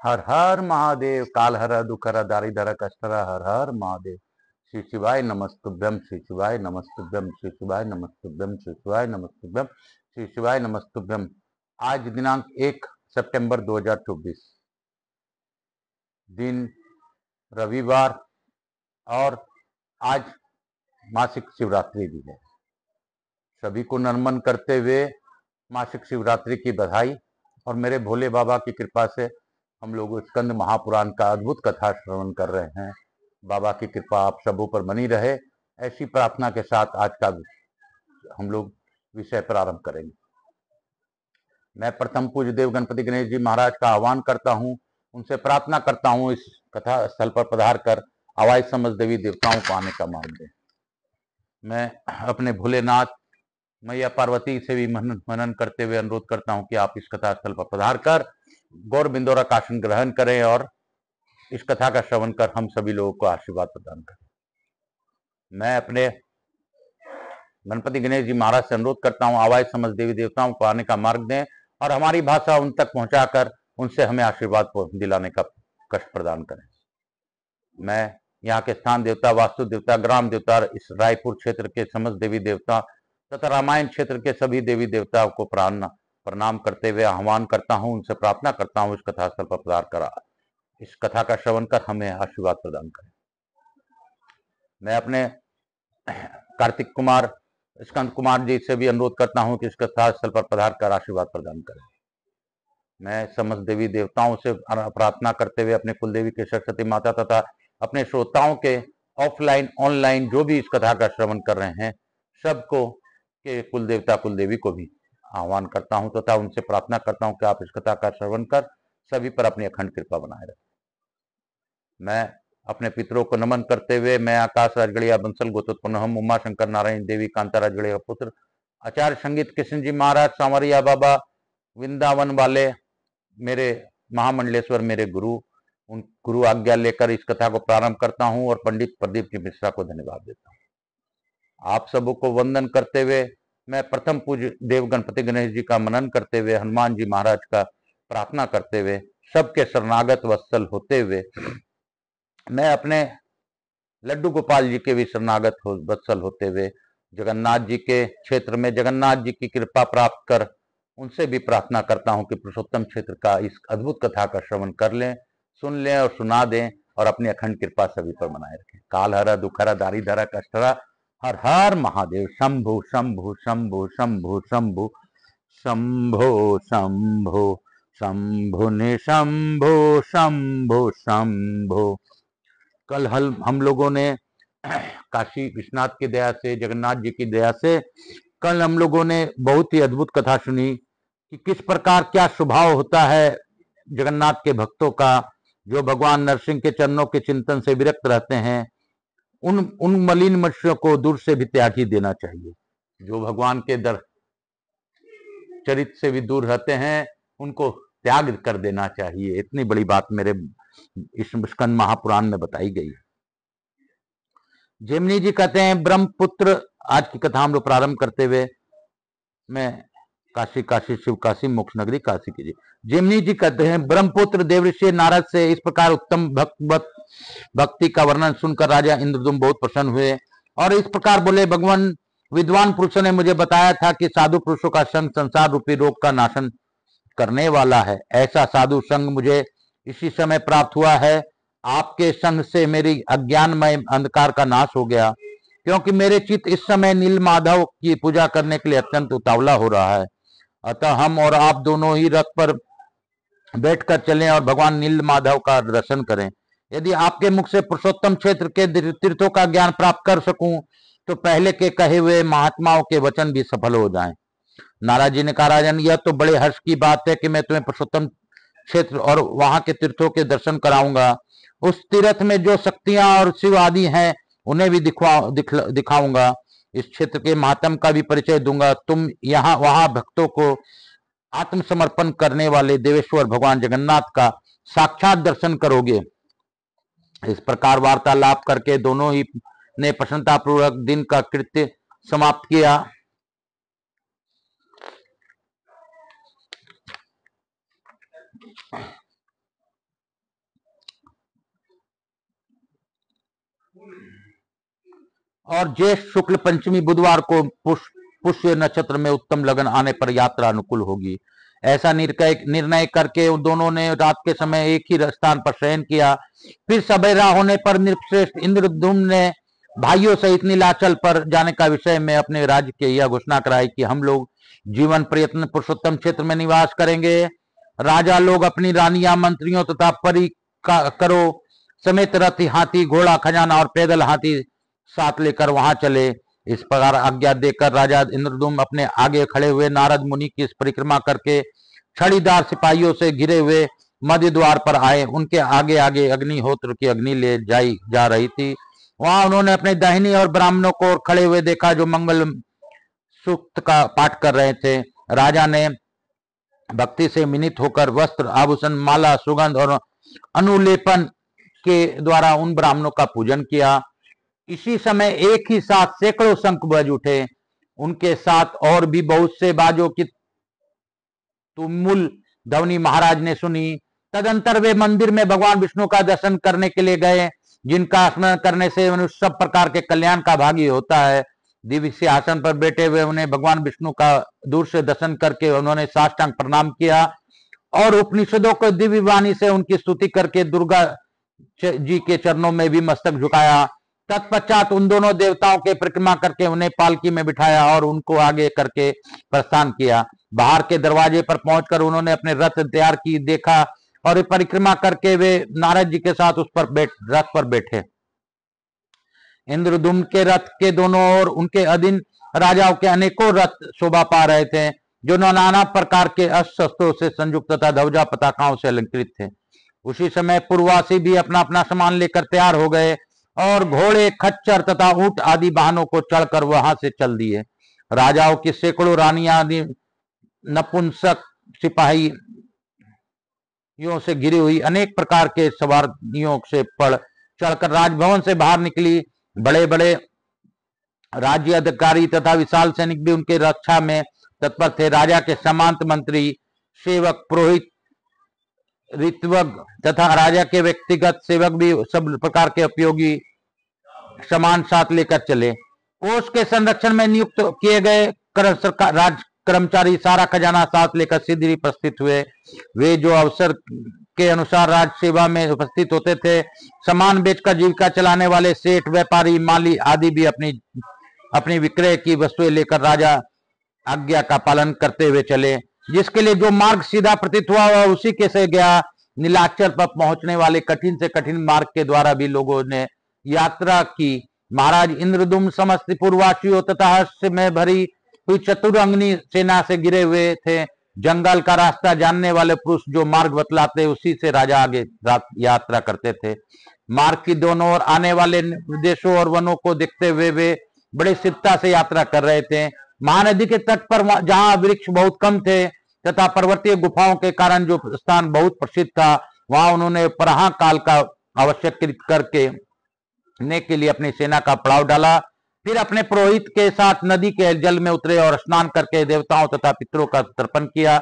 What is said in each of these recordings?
हर हर महादेव। काल हर दुखर दारिधर कष्टर हर हर महादेव। श्री शिवाय नमस्तुभ्यम, श्री शिवाय नमस्तुभ्यम, श्री शिवाय नमस्तुभ्यम, श्री शिवाय नमस्तुभ्यम, श्री शिवाय नमस्तुभ्यम। आज दिनांक 1 सितंबर 2024, दिन रविवार, और आज मासिक शिवरात्रि भी है। सभी को नमन करते हुए मासिक शिवरात्रि की बधाई। और मेरे भोले बाबा की कृपा से हम लोग स्कंद महापुराण का अद्भुत कथा श्रवण कर रहे हैं। बाबा की कृपा आप सबों पर बनी रहे, ऐसी प्रार्थना के साथ आज का हम लोग विषय प्रारंभ करेंगे। मैं प्रथम पूज्य देव गणपति गणेश जी महाराज का आह्वान करता हूं, उनसे प्रार्थना करता हूं इस कथा स्थल पर पधार कर आवाज समझ देवी देवताओं को आने का मार्ग दें। मैं अपने भोलेनाथ मैया पार्वती से भी मनन करते हुए अनुरोध करता हूं कि आप इस कथा स्थल पर पधार कर गौर बिंदोरा का आसन ग्रहण करें और इस कथा का श्रवण कर हम सभी लोगों को आशीर्वाद प्रदान करें। मैं अपने गणपति गणेश जी महाराज से अनुरोध करता हूं, आवाज समझ देवी देवताओं को आने का मार्ग दें और हमारी भाषा उन तक पहुंचाकर उनसे हमें आशीर्वाद दिलाने का कष्ट प्रदान करें। मैं यहाँ के स्थान देवता, वास्तु देवता, ग्राम देवता, इस रायपुर क्षेत्र के समस्त देवी देवता तथा रामायण क्षेत्र के सभी देवी देवताओं को प्रणाम करते हुए आह्वान करता हूं, उनसे प्रार्थना करता हूं इस कथा स्थल पर पधार कर इस कथा का श्रवण कर हमें आशीर्वाद प्रदान करें। मैं अपने कार्तिक कुमार, स्कंद कुमार जी से भी अनुरोध करता हूं कि इस कथा स्थल पर पधार कर आशीर्वाद प्रदान करें। मैं समस्त देवी देवताओं से प्रार्थना करते हुए अपने कुलदेवी के सरस्वती माता तथा अपने श्रोताओं के ऑफलाइन ऑनलाइन जो भी इस कथा का श्रवण कर रहे हैं सबको के कुल देवता कुल देवी को भी आह्वान करता हूं तथा उनसे प्रार्थना करता हूं कि आप इस कथा का श्रवण कर सभी पर अपनी अखंड कृपा बनाए रखें। मैं अपने पितरों को नमन करते हुए मैं आकाश राजगढ़िया बंसल गोत्रोत्पन्न हम उमा शंकर नारायण देवी कांता राजगढ़िया पुत्र आचार्य संगीत कृष्ण जी महाराज सांवरिया बाबा वृंदावन वाले मेरे महामंडलेश्वर मेरे गुरु, उन गुरु आज्ञा लेकर इस कथा को प्रारंभ करता हूं और पंडित प्रदीप जी मिश्रा को धन्यवाद देता हूं। आप सबों को वंदन करते हुए मैं प्रथम पूज्य देव गणपति गणेश जी का मनन करते हुए हनुमान जी महाराज का प्रार्थना करते हुए सबके शरणागत वत्सल होते हुए मैं अपने लड्डू गोपाल जी के भी शरणागत वत्सल होते हुए जगन्नाथ जी के क्षेत्र में जगन्नाथ जी की कृपा प्राप्त कर उनसे भी प्रार्थना करता हूं कि पुरुषोत्तम क्षेत्र का इस अद्भुत कथा का श्रवण कर लें, सुन लें और सुना दें और अपनी अखंड कृपा सभी पर बनाए रखें। काल हर दुखर दारिधर कष्टरा हर हर महादेव। शंभु शंभु शंभु शंभु शंभु शंभो शंभो शंभु निशंभो शंभो शंभो। कल हम लोगों ने काशी विश्वनाथ की दया से, जगन्नाथ जी की दया से कल हम लोगों ने बहुत ही अद्भुत कथा सुनी कि किस प्रकार क्या स्वभाव होता है जगन्नाथ के भक्तों का, जो भगवान नरसिंह के चरणों के चिंतन से विरक्त रहते हैं। उन मलिन मनुष्यों को दूर से भी त्याग ही देना चाहिए। जो भगवान के चरित्र से भी दूर रहते हैं उनको त्याग कर देना चाहिए। इतनी बड़ी बात मेरे इस स्कंद महापुराण में बताई गई है। जेमिनी जी कहते हैं ब्रह्मपुत्र, आज की कथा हम लोग प्रारंभ करते हुए मैं काशी काशी शिव काशी मोक्ष नगरी काशी कीजिए। जेमिनी जी कहते हैं ब्रह्मपुत्र देवऋषि नारद से इस प्रकार उत्तम भक्ति का वर्णन सुनकर राजा इंद्रदुम्न बहुत प्रसन्न हुए और इस प्रकार बोले, भगवान विद्वान पुरुषों ने मुझे बताया था कि साधु पुरुषों का संग संसार रूपी रोग का नाशन करने वाला है। ऐसा साधु संग मुझे इसी समय प्राप्त हुआ है। आपके संग से मेरी अज्ञानमय अंधकार का नाश हो गया, क्योंकि मेरे चित्त इस समय नील माधव की पूजा करने के लिए अत्यंत उतावला हो रहा है। अतः हम और आप दोनों ही रथ पर बैठकर चलें और भगवान नील माधव का दर्शन करें। यदि आपके मुख से पुरुषोत्तम क्षेत्र के तीर्थों का ज्ञान प्राप्त कर सकूं तो पहले के कहे हुए महात्माओं के वचन भी सफल हो जाएं। नारद जी ने कहा, राजन यह तो बड़े हर्ष की बात है कि मैं तुम्हें पुरुषोत्तम क्षेत्र और वहां के तीर्थों के दर्शन कराऊंगा। उस तीर्थ में जो शक्तियां और शिव आदि हैं उन्हें भी दिखाऊंगा। इस क्षेत्र के महात्म का भी परिचय दूंगा। तुम यहाँ वहां भक्तों को आत्मसमर्पण करने वाले देवेश्वर भगवान जगन्नाथ का साक्षात दर्शन करोगे। इस प्रकार वार्तालाप करके दोनों ही ने प्रसन्नतापूर्वक दिन का कृत्य समाप्त किया। और ज्येष्ठ शुक्ल पंचमी बुधवार को पुष्य नक्षत्र में उत्तम लगन आने पर यात्रा अनुकूल होगी। ऐसा निर्णय करके उन दोनों ने रात के समय एक ही स्थान पर शयन किया। फिर सवेरा होने पर नृपश्रेष्ठ इंद्रद्युम्न ने भाइयों सहित नीलाचल पर जाने का विषय में अपने राज्य के यह घोषणा कराई कि हम लोग जीवन प्रयत्न पुरुषोत्तम क्षेत्र में निवास करेंगे। राजा लोग अपनी रानियां, मंत्रियों तथा परिकरों समेत रथ, हाथी, घोड़ा, खजाना और पैदल हाथी साथ लेकर वहां चले। इस प्रकार आज्ञा देकर राजा इंद्रद्युम्न अपने आगे खड़े हुए नारद मुनि की परिक्रमा करके छड़ीदार सिपाहियों से घिरे हुए मध्य द्वार पर आए। उनके आगे आगे अग्निहोत्र की अग्नि ले जाई जा रही थी। वहां उन्होंने अपने दाहिनी और ब्राह्मणों को खड़े हुए देखा जो मंगल सूक्त का पाठ कर रहे थे। राजा ने भक्ति से विनीत होकर वस्त्र, आभूषण, माला, सुगंध और अनुलेपन के द्वारा उन ब्राह्मणों का पूजन किया। इसी समय एक ही साथ सैकड़ों शंख बज उठे। उनके साथ और भी बहुत से बाजों की तुमुल ध्वनि महाराज ने सुनी। तदंतर वे मंदिर में भगवान विष्णु का दर्शन करने के लिए गए, जिनका स्मरण करने से मनुष्य सब प्रकार के कल्याण का भागी होता है। दिव्य सिंहासन पर बैठे हुए उन्हें भगवान विष्णु का दूर से दर्शन करके उन्होंने साष्टांग प्रणाम किया और उपनिषदों को दिव्य वाणी से उनकी स्तुति करके दुर्गा जी के चरणों में भी मस्तक झुकाया। तत्पश्चात उन दोनों देवताओं के परिक्रमा करके उन्हें पालकी में बिठाया और उनको आगे करके प्रस्थान किया। बाहर के दरवाजे पर पहुंचकर उन्होंने अपने रथ तैयार की देखा और परिक्रमा करके वे नारद जी के साथ उस पर रथ पर बैठे। इंद्रद्युम्न के रथ के दोनों ओर उनके अधीन राजाओं के अनेकों रथ शोभा पा रहे थे, जो नाना प्रकार के अस्त्र शस्त्रों से संयुक्त तथा ध्वजा पताकाओं से अलंकृत थे। उसी समय पूर्ववासी भी अपना अपना सामान लेकर तैयार हो गए और घोड़े, खच्चर तथा ऊंट आदि वाहनों को चढ़कर वहां से चल दिए। राजाओं की सैकड़ों रानियां आदि नपुंसक सिपाहियों से घिरी हुई अनेक प्रकार के सवारियों से पड़ चढ़कर राजभवन से बाहर निकली। बड़े बड़े राज्य अधिकारी तथा विशाल सैनिक भी उनके रक्षा में तत्पर थे। राजा के सामंत, मंत्री, सेवक, पुरोहित, ऋत्विक तथा राजा के व्यक्तिगत सेवक भी सब प्रकार के उपयोगी सामान साथ लेकर चले। कोष के संरक्षण में नियुक्त किए गए राज कर्मचारी सारा खजाना साथ लेकर सीधी प्रस्थित हुए। वे जो अवसर के अनुसार राज सेवा में उपस्थित होते थे, सामान बेचकर जीविका चलाने वाले सेठ, व्यापारी, माली आदि भी अपनी विक्रय की वस्तुएं लेकर राजा आज्ञा का पालन करते हुए चले। जिसके लिए जो मार्ग सीधा प्रतीत हुआ वह उसी के से गया। नीलाचल पर पहुंचने वाले कठिन से कठिन मार्ग के द्वारा भी लोगों ने यात्रा की। महाराज इंद्रद्युम्न समस्त पूर्ववासियों तथा हर्ष में भरी हुई चतुरंगनी सेना से घिरे हुए थे। जंगल का रास्ता जानने वाले पुरुष जो मार्ग बतलाते उसी से राजा आगे यात्रा करते थे। मार्ग की दोनों ओर आने वाले देशों और वनों को देखते हुए वे बड़े स्थिरता से यात्रा कर रहे थे। महानदी के तट पर जहां वृक्ष बहुत कम थे तथा पर्वतीय गुफाओं के कारण जो स्थान बहुत प्रसिद्ध था, वहां उन्होंने पराह काल का आवश्यक करके के लिए अपनी सेना का पड़ाव डाला। फिर अपने पुरोहित के साथ नदी के जल में उतरे और स्नान करके देवताओं तथा पितरों का तर्पण किया।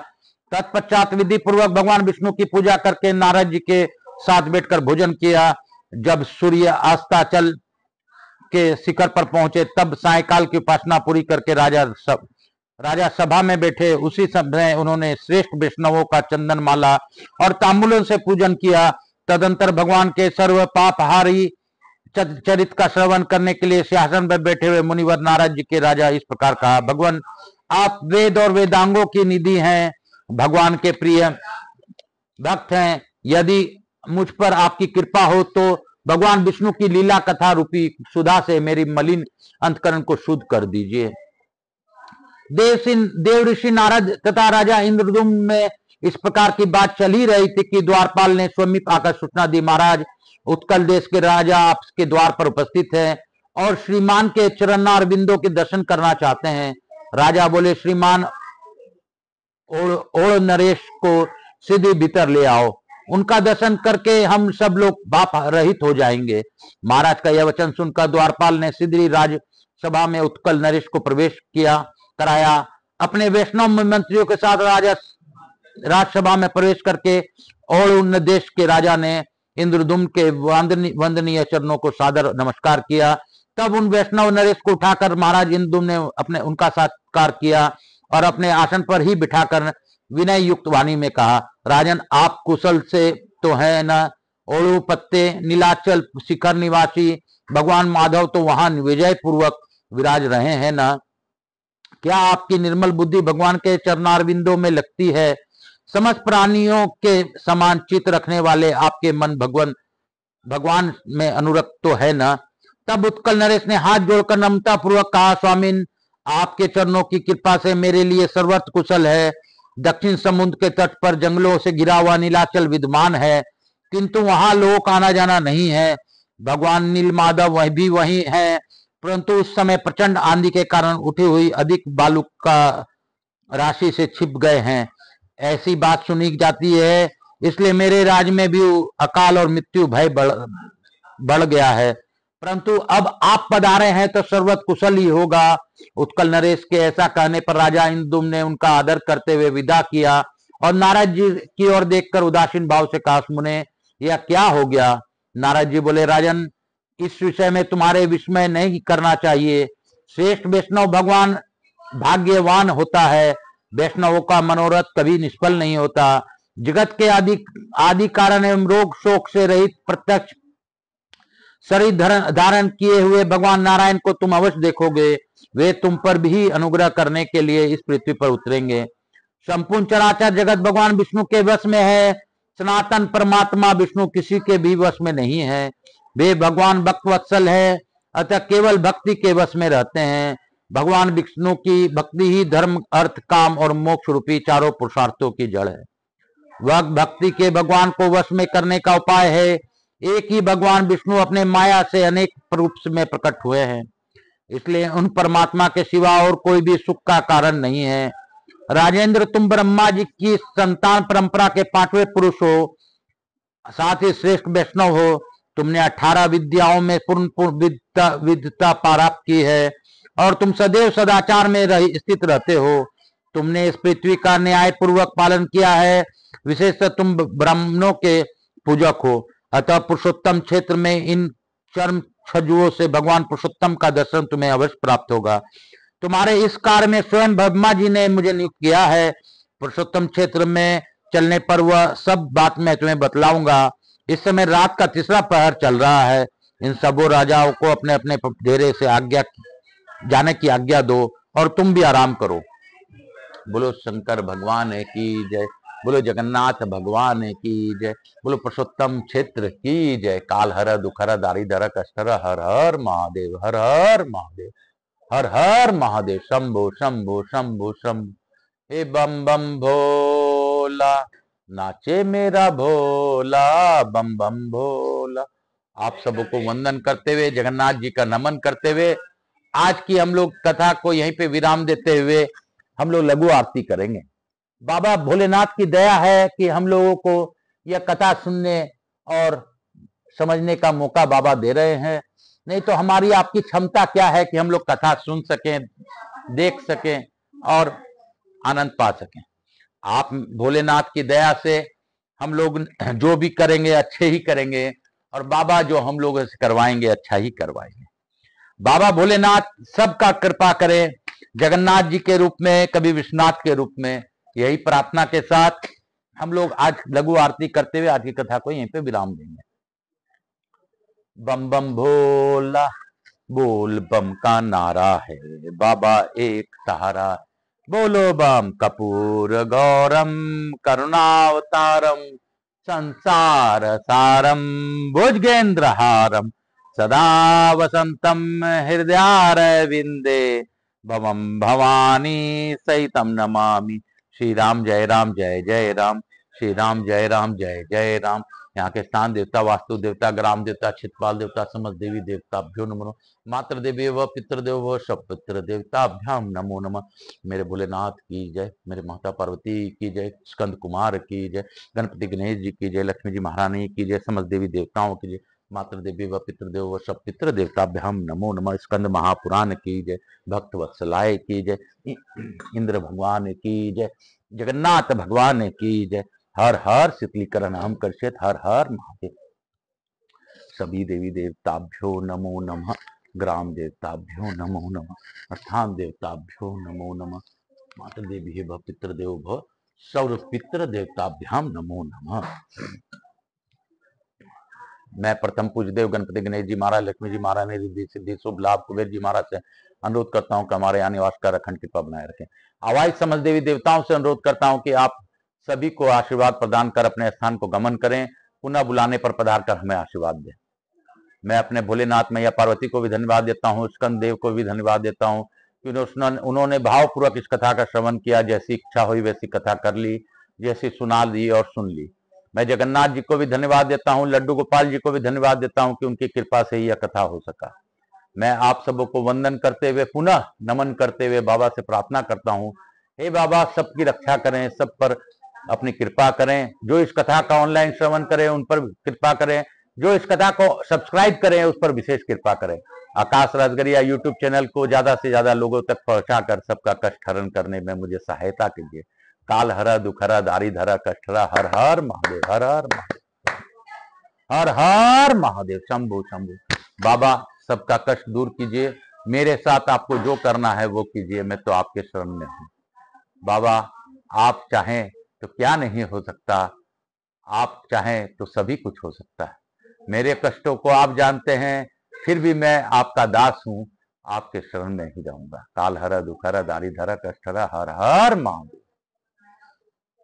तत्पश्चात विधि पूर्वक भगवान विष्णु की पूजा करके नारद जी के साथ बैठकर भोजन किया। जब सूर्य अस्ताचल के शिखर पर पहुंचे तब सायकाल की उपासना पूरी करके राजा सभा में बैठे। उसी समय उन्होंने श्रेष्ठ वैष्णवों का चंदन माला और तांबूलों से पूजन किया। तदंतर भगवान के सर्व पापहारी चरित का श्रवण करने के लिए सिंहासन पर बैठे हुए मुनिवर नारद जी के राजा इस प्रकार कहा, भगवान आप वेद और वेदांगों की निधि हैं, भगवान के प्रिय भक्त हैं। यदि मुझ पर आपकी कृपा हो तो भगवान विष्णु की लीला कथा रूपी सुधा से मेरी मलिन अंतकरण को शुद्ध कर दीजिए। देव ऋषि नारद तथा राजा इंद्रद्युम्न में इस प्रकार की बात चल ही रही थी कि द्वारपाल ने समीप आकर सूचना दी, महाराज उत्कल देश के राजा आपके द्वार पर उपस्थित हैं और श्रीमान के चरणार बिंदों के दर्शन करना चाहते हैं। राजा बोले, श्रीमान ओड़ नरेश को सीधे भीतर ले आओ, उनका दर्शन करके हम सब लोग पाप रहित हो जाएंगे। महाराज का यह वचन सुनकर द्वारपाल ने सीधी राजसभा में उत्कल नरेश को प्रवेश कराया। अपने वैष्णव मंत्रियों के साथ राजा राजसभा में प्रवेश करके और देश के राजा ने इंद्रद्युम्न के वंदनीय चरणों को सादर नमस्कार किया। तब उन वैष्णव नरेश को उठाकर महाराज इंदुम ने अपने उनका सत्कार किया और अपने आसन पर ही बिठाकर विनय युक्त वाणी में कहा, राजन आप कुशल से तो है न? ओलू पत्ते नीलाचल शिखर निवासी भगवान माधव तो वहां विजय पूर्वक विराज रहे हैं न? क्या आपकी निर्मल बुद्धि भगवान के चरणारविंदों में लगती है? समस्त प्राणियों के समान चित्त रखने वाले आपके मन भगवान में अनुरक्त तो है न? तब उत्कल नरेश ने हाथ जोड़कर नम्रता पूर्वक कहा, स्वामिन आपके चरणों की कृपा से मेरे लिए सर्वत्र कुशल है। दक्षिण समुद्र के तट पर जंगलों से घिरा हुआ नीलाचल विद्यमान है, किंतु वहां लोगों का आना जाना नहीं है। भगवान नील माधव वह भी वही है, परंतु उस समय प्रचंड आंधी के कारण उठी हुई अधिक बालू का राशि से छिप गए हैं, ऐसी बात सुनी जाती है। इसलिए मेरे राज्य में भी अकाल और मृत्यु भय बढ़ गया है, परंतु अब आप पधारे हैं तो सर्वत कुशल ही होगा। उत्कल नरेश के ऐसा कहने पर राजा इंदुम ने उनका आदर करते हुए विदा किया और नारद जी की ओर देखकर उदासीन भाव से कहा, मुने यह क्या हो गया? नारद जी बोले, राजन इस विषय में तुम्हारे विस्मय नहीं करना चाहिए। श्रेष्ठ वैष्णव भगवान भाग्यवान होता है। वैष्णवों का मनोरथ कभी निष्फल नहीं होता। जगत के आदि कारण एवं रोग शोक से रहित प्रत्यक्ष शरीर धारण किए हुए भगवान नारायण को तुम अवश्य देखोगे। वे तुम पर भी अनुग्रह करने के लिए इस पृथ्वी पर उतरेंगे। संपूर्ण चराचर जगत भगवान विष्णु के वश में है। सनातन परमात्मा विष्णु किसी के भी वश में नहीं है। वे भगवान भक्त वत्सल है, अतः केवल भक्ति के वश में रहते हैं। भगवान विष्णु की भक्ति ही धर्म अर्थ काम और मोक्ष रूपी चारों पुरुषार्थों की जड़ है। वह भक्ति के भगवान को वश में करने का उपाय है। एक ही भगवान विष्णु अपने माया से अनेक रूप में प्रकट हुए हैं, इसलिए उन परमात्मा के सिवा और कोई भी सुख का कारण नहीं है। राजेंद्र तुम ब्रह्मा जी की संतान परंपरा के 5वें पुरुष हो, साथ ही श्रेष्ठ वैष्णव हो। तुमने 18 विद्याओं में पूर्ण विद्वता प्राप्त की है और तुम सदैव सदाचार में स्थित रहते हो। तुमने इस पृथ्वी का न्याय पूर्वक पालन किया है। विशेषतः तुम ब्राह्मणों के पूजक हो, अतः पुरुषोत्तम क्षेत्र में इन चर्म छजुओं से भगवान पुरुषोत्तम का दर्शन तुम्हें अवश्य प्राप्त होगा। तुम्हारे इस कार्य में स्वयं ब्रह्मा जी ने मुझे नियुक्त किया है। पुरुषोत्तम क्षेत्र में चलने पर वह सब बात मैं तुम्हें बतलाऊंगा। इस समय रात का 3रा पहर चल रहा है। इन सबों राजाओं को अपने अपने डेरे से जाने की आज्ञा दो और तुम भी आराम करो। बोलो शंकर भगवान की जय, बोलो जगन्नाथ भगवान की जय, बोलो पुरुषोत्तम क्षेत्र की जय। काल हर दुखर दारिधर कष्टर हर हर महादेव, हर हर महादेव, हर हर महादेव। शंभो शंभो शंभो शंभो, हे बम बम भोला, नाचे मेरा भोला, बम बम भोला। आप सबको वंदन करते हुए, जगन्नाथ जी का नमन करते हुए, आज की हम लोग कथा को यहीं पे विराम देते हुए हम लोग लघु आरती करेंगे। बाबा भोलेनाथ की दया है कि हम लोगों को यह कथा सुनने और समझने का मौका बाबा दे रहे हैं। नहीं तो हमारी आपकी क्षमता क्या है कि हम लोग कथा सुन सकें, देख सकें और आनंद पा सकें। आप भोलेनाथ की दया से हम लोग जो भी करेंगे अच्छे ही करेंगे और बाबा जो हम लोग से करवाएंगे अच्छा ही करवाएंगे। बाबा भोलेनाथ सबका कृपा करें, जगन्नाथ जी के रूप में, कभी विश्वनाथ के रूप में। यही प्रार्थना के साथ हम लोग आज लघु आरती करते हुए आज की कथा को यहीं पे विराम देंगे। बम बम भोला, बोल बम का नारा है, बाबा एक सहारा। बोलो बम कपूर गौरम करुणावतारम, संसार सारम भुजगेंद्र हारम, सदा वसंतम हृदयारविंदे, भवम भवानी सहितम नमामि। श्री राम जय राम जय जय राम, श्री राम जय राम जय जय राम। यहाँ के स्थान देवता, वास्तु देवता, ग्राम देवता, क्षेत्रपाल देवता, समस्त देवी देवताभ्यो नमो। मातृ देवी व पितृदेव व सपितृ देवताभ्याम नमो नमः। मेरे भोलेनाथ की जय, मेरे माता पार्वती की जय, स्कंद कुमार की जय, गणपति गणेश जी की जय, लक्ष्मी जी महारानी की जय, समस्त देवी देवताओं की जय। मातृ देवी व पितृदेव व सपितृ देवताभ्याम नमो नमः। स्कंद महापुराण की जय, भक्त वत्सलाय की जय, इंद्र भगवान की जय, जगन्नाथ भगवान की जय। हर हर शीतलीकरण हम कर्षित, हर हर महादेव। सभी देवी देवताभ्यो नमो नमः। ग्राम देवताभ्यो नमो नमः, स्थान देवताभ्यो नमो नमः, माता देवी भव, पितृ देव भव, सर्व पितृ देवताभ्याम नमो नमः। मैं प्रथम पूज्यदेव गणपति गणेश जी महाराज, लक्ष्मी जी महाराज ने रिद्धि सिद्धि शुभ लाभ कुबेर जी महाराज से अनुरोध करता हूं कि हमारे यहाँ निवास कर अखंड कृपा बनाए रखें। आवाज समझ देवी देवताओं से अनुरोध करता हूं कि आप सभी को आशीर्वाद प्रदान कर अपने स्थान को गमन करें, पुनः बुलाने पर पधार कर हमें आशीर्वाद दें। मैं अपने भोलेनाथ मैया पार्वती को भी धन्यवाद देता हूँ, स्कंद देव को भी धन्यवाद देता हूँ कि उन्होंने भावपूर्वक इस कथा का श्रवण किया, जैसी इच्छा हुई वैसी कथा कर ली, जैसी सुना ली और सुन ली। मैं जगन्नाथ जी को भी धन्यवाद देता हूँ, लड्डू गोपाल जी को भी धन्यवाद देता हूँ कि उनकी कृपा से ही यह कथा हो सका। मैं आप सबों को वंदन करते हुए, पुनः नमन करते हुए बाबा से प्रार्थना करता हूँ, हे बाबा सबकी रक्षा करें, सब पर अपनी कृपा करें। जो इस कथा का ऑनलाइन श्रवण करें उन पर कृपा करें, जो इस कथा को सब्सक्राइब करें उस पर विशेष कृपा करें। आकाश राजगरिया यूट्यूब चैनल को ज्यादा से ज्यादा लोगों तक पहुंचाकर सबका कष्ट हरण करने में मुझे सहायता कीजिए। काल हरा दुख हरा दारी धरा कष्ट हरा, हर हर महादेव, हर हर महादेव, हर हर महादेव, शंभु शंभु। बाबा सबका कष्ट दूर कीजिए, मेरे साथ आपको जो करना है वो कीजिए, मैं तो आपके शरण में हूँ। बाबा आप चाहें तो क्या नहीं हो सकता, आप चाहें तो सभी कुछ हो सकता है। मेरे कष्टों को आप जानते हैं, फिर भी मैं आपका दास हूं, आपके शरण में ही रहूंगा। काल हरा दुख हरा दारी धरा कष्ट हरा, हर हर महादेव।